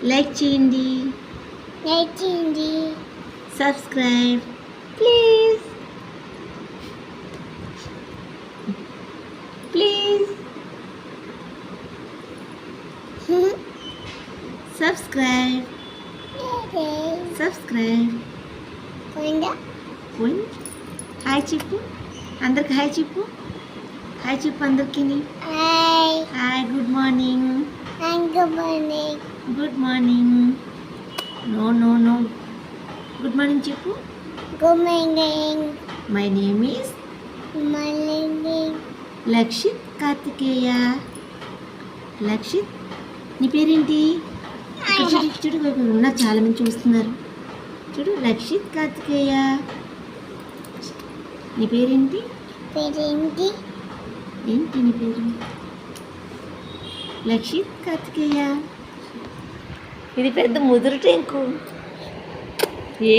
Like చేయండి, subscribe please subscribe. Hi చెప్పు అందరికి, హాయ్ చెప్పు అందరికి. Hi, good morning. Good morning. No no no, good morning చెప్పు. My name is Lakshit Karthikeya. Lakshit, నీ పేరేంటి? చూడు ఉన్నారు, చాలా మంది చూస్తున్నారు. చూడు, లక్షిత్ కార్తికేయ. నీ పేరేంటి? ఏంటి నీ పేరు? లక్షిత్ కార్తికేయ. ఇది పెద్ద ముదురు టెంకు. ఏ